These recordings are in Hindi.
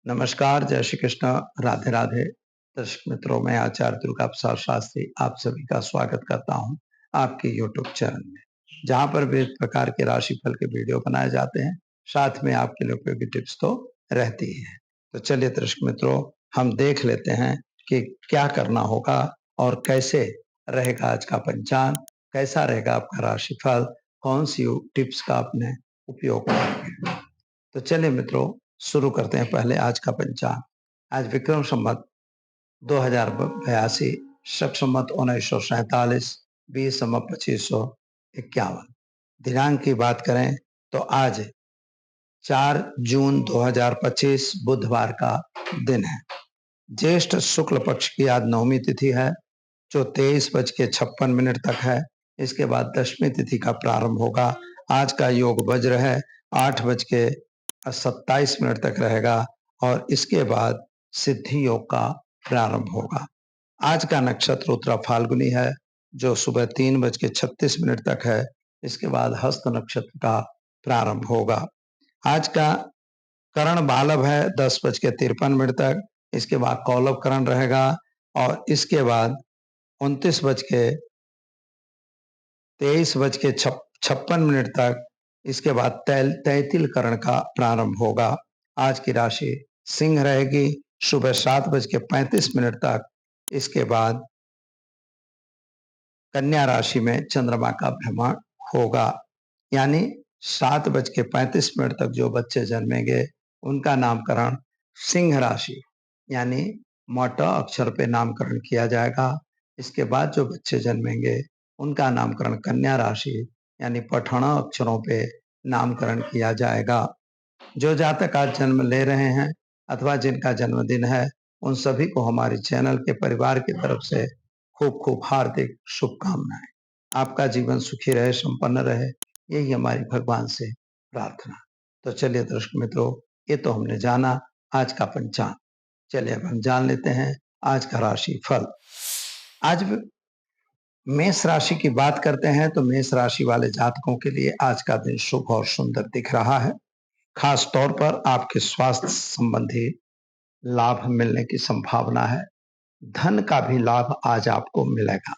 नमस्कार, जय श्री कृष्ण, राधे राधे। दर्शक मित्रों, मैं आचार्य दुर्गा प्रसाद शास्त्री आप सभी का स्वागत करता हूं आपके यूट्यूब चैनल में, जहां पर विभिन्न प्रकार के राशिफल के वीडियो बनाए जाते हैं। साथ में आपके लिए उपयोगी टिप्स तो रहती ही है। तो चलिए दर्शक मित्रों, हम देख लेते हैं कि क्या करना होगा और कैसे रहेगा आज का पंचांग, कैसा रहेगा आपका राशिफल, कौन सी टिप्स का आपने उपयोग करेंगे। तो चलिए मित्रों, शुरू करते हैं पहले आज का पंचांग। आज विक्रम संवत 2082, शक संवत 1947, 20 संवत 2551। दिनांक की बात करें तो आज 4 जून 2025 बुधवार का दिन है। ज्येष्ठ शुक्ल पक्ष की आज नवमी तिथि है, जो 23:56 तक है। इसके बाद दशमी तिथि का प्रारंभ होगा। आज का योग वज्र है, 8:27 तक रहेगा और इसके बाद सिद्धि योग का प्रारंभ होगा। आज का नक्षत्र उत्तरा फाल्गुनी है, जो सुबह 3:36 तक है। इसके बाद हस्त नक्षत्र का प्रारंभ होगा। आज का करण बालव है 10:53 तक। इसके बाद कौलव करण रहेगा और इसके बाद 29:23:56 तक। इसके बाद तैतिल करण का प्रारंभ होगा। आज की राशि सिंह रहेगी सुबह 7:35 तक। इसके बाद कन्या राशि में चंद्रमा का भ्रमण होगा, यानी 7:35 तक जो बच्चे जन्मेंगे उनका नामकरण सिंह राशि यानी मोटा अक्षर पे नामकरण किया जाएगा। इसके बाद जो बच्चे जन्मेंगे उनका नामकरण कन्या राशि यानी पठना अक्षरों पे नामकरण किया जाएगा। जो जातक आज जन्म ले रहे हैं अथवा जिनका जन्मदिन है, उन सभी को हमारे चैनल के परिवार की तरफ से खूब खूब हार्दिक शुभकामनाएं। आपका जीवन सुखी रहे, संपन्न रहे, यही हमारी भगवान से प्रार्थना। तो चलिए दर्शक मित्रों, ये तो हमने जाना आज का पंचांग। चलिए अब हम जान लेते हैं आज का राशि फल। आज मेष राशि की बात करते हैं तो मेष राशि वाले जातकों के लिए आज का दिन शुभ और सुंदर दिख रहा है। खास तौर पर आपके स्वास्थ्य संबंधी लाभ मिलने की संभावना है। धन का भी लाभ आज आपको मिलेगा।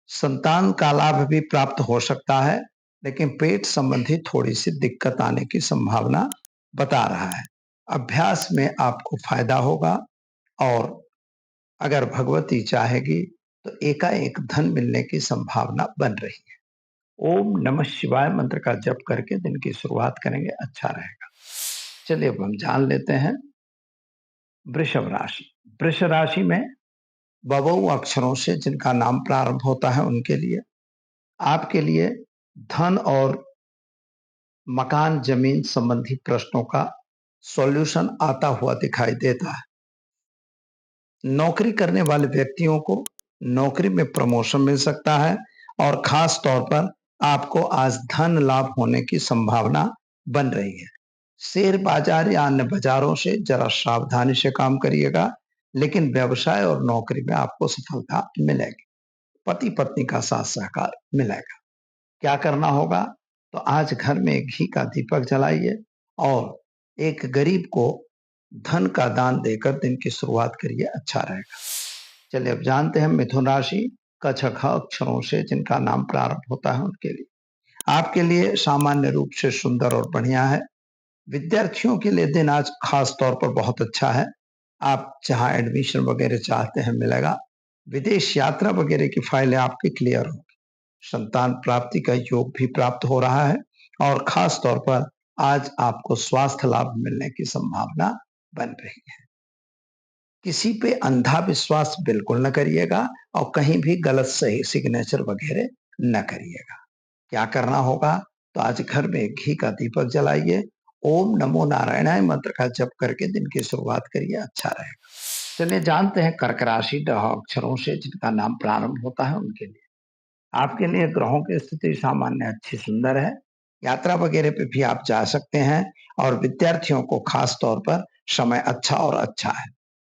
संतान का लाभ भी प्राप्त हो सकता है, लेकिन पेट संबंधी थोड़ी सी दिक्कत आने की संभावना बता रहा है। अभ्यास में आपको फायदा होगा और अगर भगवती चाहेगी तो एकाएक धन मिलने की संभावना बन रही है। ओम नमः शिवाय मंत्र का जप करके दिन की शुरुआत करेंगे, अच्छा रहेगा। चलिए अब हम जान लेते हैं वृषभ राशि। वृषभ राशि में बबऊ अक्षरों से जिनका नाम प्रारंभ होता है उनके लिए आपके लिए धन और मकान जमीन संबंधी प्रश्नों का सॉल्यूशन आता हुआ दिखाई देता है। नौकरी करने वाले व्यक्तियों को नौकरी में प्रमोशन मिल सकता है और खास तौर पर आपको आज धन लाभ होने की संभावना बन रही है। शेयर बाजार या अन्य बाजारों से जरा सावधानी से काम करिएगा, लेकिन व्यवसाय और नौकरी में आपको सफलता मिलेगी। पति पत्नी का साथ सहकार मिलेगा। क्या करना होगा, तो आज घर में घी का दीपक जलाइए और एक गरीब को धन का दान देकर दिन की शुरुआत करिए, अच्छा रहेगा। चलिए अब जानते हैं मिथुन राशि। कछख अक्षरों से जिनका नाम प्रारंभ होता है उनके लिए आपके लिए सामान्य रूप से सुंदर और बढ़िया है। विद्यार्थियों के लिए दिन आज खास तौर पर बहुत अच्छा है। आप जहां एडमिशन वगैरह चाहते हैं मिलेगा। विदेश यात्रा वगैरह की फाइलें आपकी क्लियर होगी। संतान प्राप्ति का योग भी प्राप्त हो रहा है और खास तौर पर आज आपको स्वास्थ्य लाभ मिलने की संभावना बन रही है। किसी पे अंधा विश्वास बिल्कुल न करिएगा और कहीं भी गलत सही सिग्नेचर वगैरह न करिएगा। क्या करना होगा, तो आज घर में घी का दीपक जलाइए, ओम नमो नारायणाय मंत्र का जप करके दिन की शुरुआत करिए, अच्छा रहेगा। चलिए जानते हैं कर्क राशि। ड अक्षरों से जिनका नाम प्रारंभ होता है उनके लिए आपके लिए ग्रहों की स्थिति सामान्य अच्छी सुंदर है। यात्रा वगैरह पे भी आप जा सकते हैं और विद्यार्थियों को खास तौर पर समय अच्छा और अच्छा है।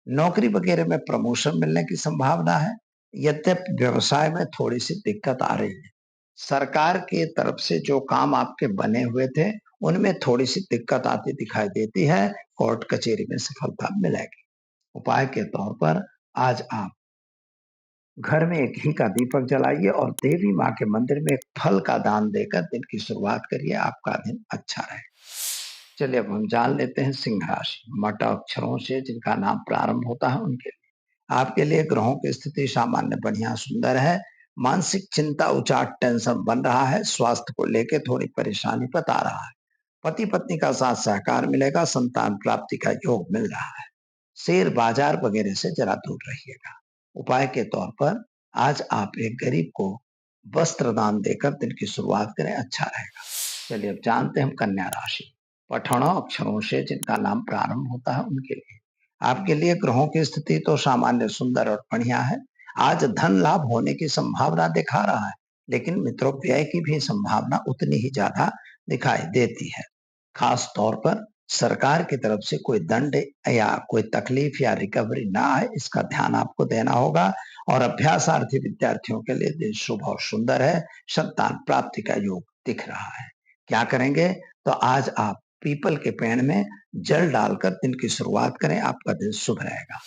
नौकरी वगैरह में प्रमोशन मिलने की संभावना है, यद्यपि व्यवसाय में थोड़ी सी दिक्कत आ रही है। सरकार के तरफ से जो काम आपके बने हुए थे उनमें थोड़ी-सी दिक्कत आती दिखाई देती है, कोर्ट कचहरी में सफलता मिलेगी। उपाय के तौर पर आज आप घर में एक घी का दीपक जलाइए और देवी माँ के मंदिर में एक फल का दान देकर दिन की शुरुआत करिए, आपका दिन अच्छा रहे। चलिए अब हम जान लेते हैं सिंह राशि, मट अक्षरों से जिनका नाम प्रारंभ होता है उनके लिए। आपके लिए ग्रहों की स्थिति सामान्य बढ़िया सुंदर है। मानसिक चिंता उचाट टेंशन बन रहा है, स्वास्थ्य को लेकर थोड़ी परेशानी बता रहा है। पति पत्नी का साथ सहकार मिलेगा, संतान प्राप्ति का योग मिल रहा है। शेयर बाजार वगैरह से जरा दूर रहिएगा। उपाय के तौर पर आज आप एक गरीब को वस्त्र दान देकर दिन की शुरुआत करें, अच्छा रहेगा। चलिए अब जानते हैं हम कन्या राशि, पठणों अक्षरों से जिनका नाम प्रारंभ होता है उनके लिए। आपके लिए ग्रहों की स्थिति तो सामान्य सुंदर और बढ़िया है। आज धन लाभ होने की संभावना दिखा रहा है, लेकिन मित्रों व्यय की भी संभावना उतनी ही ज्यादा दिखाई देती है। खास तौर पर सरकार की तरफ से कोई दंड या कोई तकलीफ या रिकवरी ना आए, इसका ध्यान आपको देना होगा। और अभ्यासार्थी विद्यार्थियों के लिए दिन शुभ और सुंदर है, संतान प्राप्ति का योग दिख रहा है। क्या करेंगे? तो आज आप पीपल के पेड़ में जल डालकर दिन की शुरुआत करें, आपका दिन शुभ रहेगा।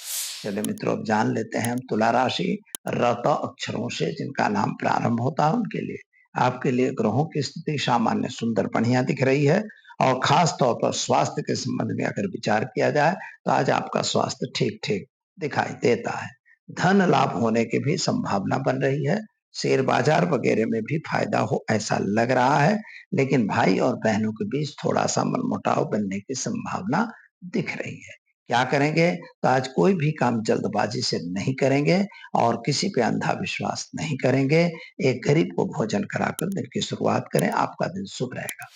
चलिए मित्रों अब जान लेते हैं हम तुला राशि, रत अक्षरों से जिनका नाम प्रारंभ होता है उनके लिए। आपके लिए ग्रहों की स्थिति सामान्य सुंदर बढ़िया दिख रही है। और खास तौर पर स्वास्थ्य के संबंध में अगर विचार किया जाए तो आज आपका स्वास्थ्य ठीक ठीक दिखाई देता है। धन लाभ होने की भी संभावना बन रही है। शेयर बाजार वगैरह में भी फायदा हो ऐसा लग रहा है, लेकिन भाई और बहनों के बीच थोड़ा सा मनमुटाव बनने की संभावना दिख रही है। क्या करेंगे? तो आज कोई भी काम जल्दबाजी से नहीं करेंगे और किसी पे अंधा विश्वास नहीं करेंगे। एक गरीब को भोजन कराकर दिन की शुरुआत करें, आपका दिन शुभ रहेगा।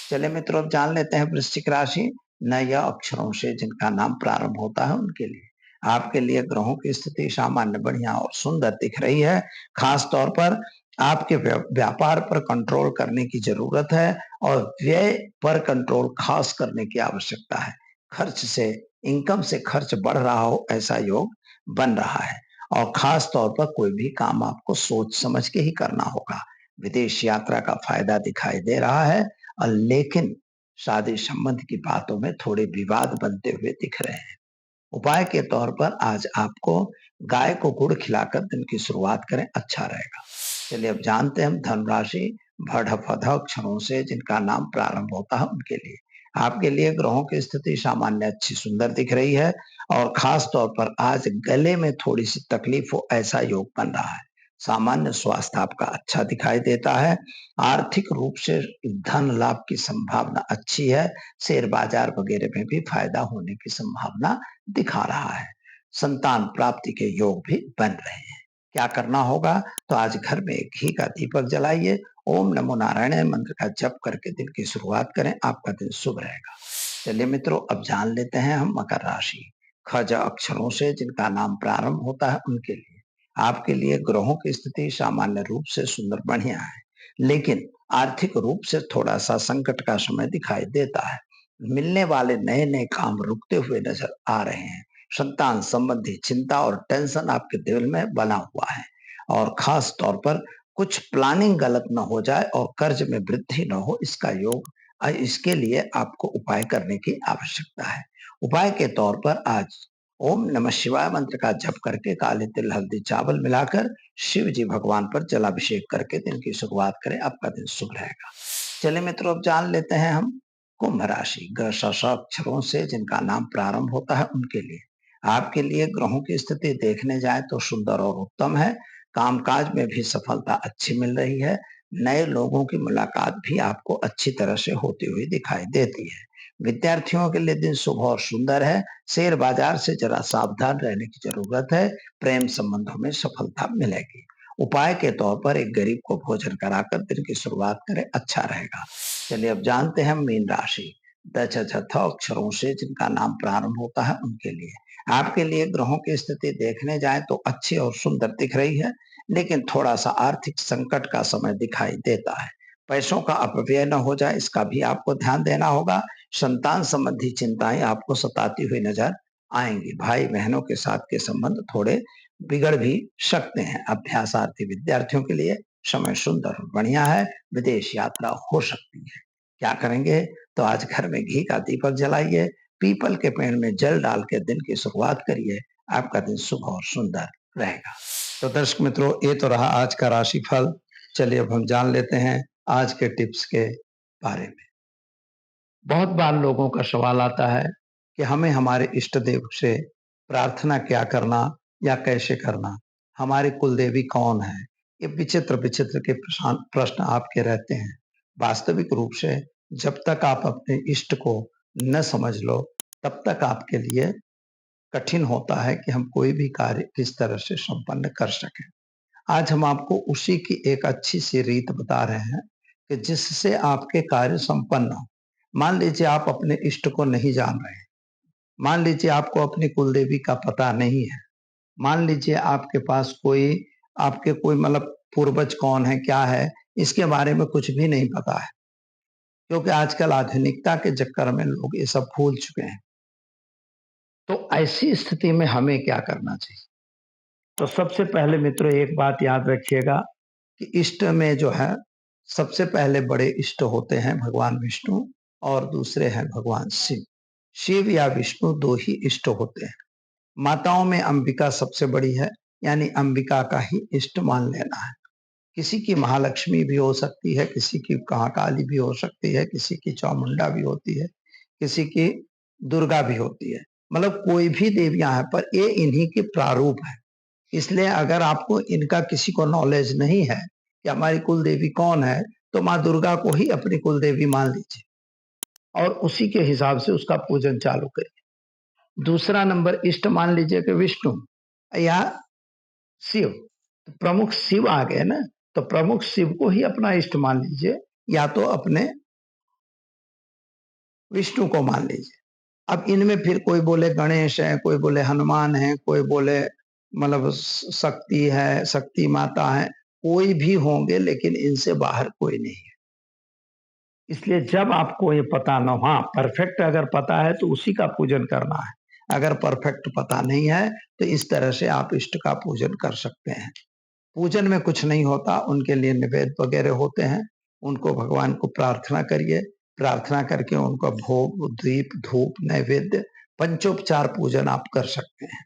चलिए मित्रों अब जान लेते हैं वृश्चिक राशि, नय अक्षरों से जिनका नाम प्रारंभ होता है उनके लिए। आपके लिए ग्रहों की स्थिति सामान्य बढ़िया और सुंदर दिख रही है। खास तौर पर आपके व्यापार पर कंट्रोल करने की जरूरत है और व्यय पर कंट्रोल खास करने की आवश्यकता है। खर्च से इनकम से खर्च बढ़ रहा हो ऐसा योग बन रहा है। और खास तौर पर कोई भी काम आपको सोच समझ के ही करना होगा। विदेश यात्रा का फायदा दिखाई दे रहा है, और लेकिन शादी संबंध की बातों में थोड़े विवाद बनते हुए दिख रहे हैं। उपाय के तौर पर आज आपको गाय को गुड़ खिलाकर दिन की शुरुआत करें, अच्छा रहेगा। चलिए अब जानते हैं हम धनराशि, भड़ अक्षरों से जिनका नाम प्रारंभ होता है उनके लिए। आपके लिए ग्रहों की स्थिति सामान्य अच्छी सुंदर दिख रही है। और खास तौर पर आज गले में थोड़ी सी तकलीफ हो ऐसा योग बन रहा है। सामान्य स्वास्थ्य आपका अच्छा दिखाई देता है। आर्थिक रूप से धन लाभ की संभावना अच्छी है। शेयर बाजार वगैरह में भी फायदा होने की संभावना दिखा रहा है। संतान प्राप्ति के योग भी बन रहे हैं। क्या करना होगा? तो आज घर में एक घी का दीपक जलाइए, ओम नमो नारायण मंत्र का जप करके दिन की शुरुआत करें, आपका दिन शुभ रहेगा। चलिए मित्रों अब जान लेते हैं हम मकर राशि, खज अक्षरों से जिनका नाम प्रारंभ होता है उनके लिए। आपके लिए ग्रहों की स्थिति सामान्य रूप से सुंदर बढ़िया है, लेकिन आर्थिक रूप से थोड़ा सा संकट का समय दिखाई देता है। मिलने वाले नए नए काम रुकते हुए नजर आ रहे हैं। संतान संबंधी चिंता और टेंशन आपके दिल में बना हुआ है। और खास तौर पर कुछ प्लानिंग गलत न हो जाए और कर्ज में वृद्धि न हो, इसका योग इसके लिए आपको उपाय करने की आवश्यकता है। उपाय के तौर पर आज ओम नमः शिवाय मंत्र का जप करके काले तिल हल्दी चावल मिलाकर शिव जी भगवान पर जलाभिषेक करके दिन की शुरुआत करें, आपका दिन शुभ रहेगा। चलिए मित्रों अब जान लेते हैं हम कुंभ राशि, ग श श अक्षरों से जिनका नाम प्रारंभ होता है उनके लिए। आपके लिए ग्रहों की स्थिति देखने जाए तो सुंदर और उत्तम है। कामकाज में भी सफलता अच्छी मिल रही है। नए लोगों की मुलाकात भी आपको अच्छी तरह से होती हुई दिखाई देती है। विद्यार्थियों के लिए दिन शुभ और सुंदर है। शेयर बाजार से जरा सावधान रहने की जरूरत है। प्रेम संबंधों में सफलता मिलेगी। उपाय के तौर पर एक गरीब को भोजन कराकर दिन की शुरुआत करें, अच्छा रहेगा। चलिए अब जानते हैं मीन राशि, दच अक्षरों से जिनका नाम प्रारंभ होता है उनके लिए। आपके लिए ग्रहों की स्थिति देखने जाए तो अच्छी और सुंदर दिख रही है, लेकिन थोड़ा सा आर्थिक संकट का समय दिखाई देता है। पैसों का अपव्यय न हो जाए, इसका भी आपको ध्यान देना होगा। संतान संबंधी चिंताएं आपको सताती हुई नजर आएंगी। भाई बहनों के साथ के संबंध थोड़े बिगड़ भी सकते हैं। अभ्यासार्थी विद्यार्थियों के लिए समय सुंदर और बढ़िया है। विदेश यात्रा हो सकती है। क्या करेंगे? तो आज घर में घी का दीपक जलाइए, पीपल के पेड़ में जल डाल के दिन की शुरुआत करिए, आपका दिन शुभ और सुंदर रहेगा। तो दर्शक मित्रों, ये तो रहा आज का राशिफल। चलिए अब हम जान लेते हैं आज के टिप्स के बारे में। बहुत बार लोगों का सवाल आता है कि हमें हमारे इष्ट देव से प्रार्थना क्या करना या कैसे करना, हमारी कुलदेवी कौन है। ये विचित्र विचित्र के प्रश्न आपके रहते हैं। वास्तविक रूप से जब तक आप अपने इष्ट को न समझ लो तब तक आपके लिए कठिन होता है कि हम कोई भी कार्य किस तरह से संपन्न कर सकें। आज हम आपको उसी की एक अच्छी सी रीत बता रहे हैं कि जिससे आपके कार्य संपन्न हो। मान लीजिए आप अपने इष्ट को नहीं जान रहे हैं, मान लीजिए आपको अपनी कुलदेवी का पता नहीं है, मान लीजिए आपके पास आपके कोई मतलब पूर्वज कौन है क्या है इसके बारे में कुछ भी नहीं पता है, क्योंकि आजकल आधुनिकता के चक्कर में लोग ये सब भूल चुके हैं। तो ऐसी स्थिति में हमें क्या करना चाहिए? तो सबसे पहले मित्रों एक बात याद रखिएगा कि इष्ट में जो है सबसे पहले बड़े इष्ट होते हैं भगवान विष्णु और दूसरे हैं भगवान शिव। शिव या विष्णु दो ही इष्ट होते हैं। माताओं में अंबिका सबसे बड़ी है, यानी अंबिका का ही इष्ट मान लेना है। किसी की महालक्ष्मी भी हो सकती है, किसी की महाकाली भी हो सकती है, किसी की चामुंडा भी होती है, किसी की दुर्गा भी होती है, मतलब कोई भी देवियां हैं, पर ये इन्हीं के प्रारूप है। इसलिए अगर आपको इनका किसी को नॉलेज नहीं है कि हमारी कुल देवी कौन है, तो माँ दुर्गा को ही अपनी कुल देवी मान लीजिए और उसी के हिसाब से उसका पूजन चालू करिए। दूसरा नंबर इष्ट मान लीजिए कि विष्णु या शिव, तो प्रमुख शिव आ गए ना, तो प्रमुख शिव को ही अपना इष्ट मान लीजिए या तो अपने विष्णु को मान लीजिए। अब इनमें फिर कोई बोले गणेश है, कोई बोले हनुमान है, कोई बोले मतलब शक्ति है, शक्ति माता है, कोई भी होंगे लेकिन इनसे बाहर कोई नहीं है। इसलिए जब आपको ये पता ना हो, हाँ परफेक्ट अगर पता है तो उसी का पूजन करना है, अगर परफेक्ट पता नहीं है तो इस तरह से आप इष्ट का पूजन कर सकते हैं। पूजन में कुछ नहीं होता, उनके लिए निवेद वगैरह होते हैं, उनको भगवान को प्रार्थना करिए, प्रार्थना करके उनका भोग दीप धूप नैवेद्य पंचोपचार पूजन आप कर सकते हैं।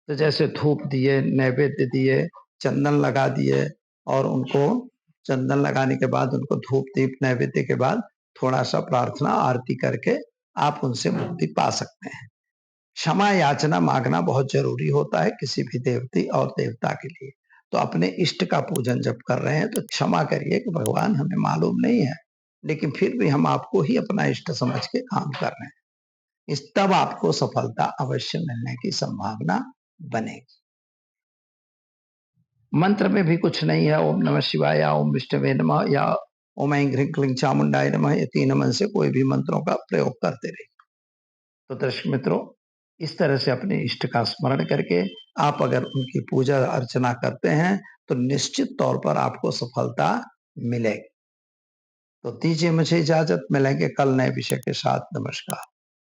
तो जैसे धूप दिए, नैवेद्य दिए, चंदन लगा दिए और उनको चंदन लगाने के बाद उनको धूप दीप नैवेद्य के बाद थोड़ा सा प्रार्थना आरती करके आप उनसे मुक्ति पा सकते हैं। क्षमा याचना मांगना बहुत जरूरी होता है किसी भी देवती और देवता के लिए। तो अपने इष्ट का पूजन जब कर रहे हैं तो क्षमा करिए कि भगवान हमें मालूम नहीं है, लेकिन फिर भी हम आपको ही अपना इष्ट समझ के काम कर रहे हैं। इस तब आपको सफलता अवश्य मिलने की संभावना बनेगी। मंत्र में भी कुछ नहीं है, ओम नमः शिवाय या ओम विष्णवे नमः या ओम ऐं ह्रीं क्लीं चामुंडाय नमः, ये तीन मन से कोई भी मंत्रों का प्रयोग करते रहिए। तो दर्शक मित्रों, इस तरह से अपने इष्ट का स्मरण करके आप अगर उनकी पूजा अर्चना करते हैं तो निश्चित तौर पर आपको सफलता मिलेगी। तो दीजिए मुझे इजाजत, मिलेंगे कल नए विषय के साथ। नमस्कार।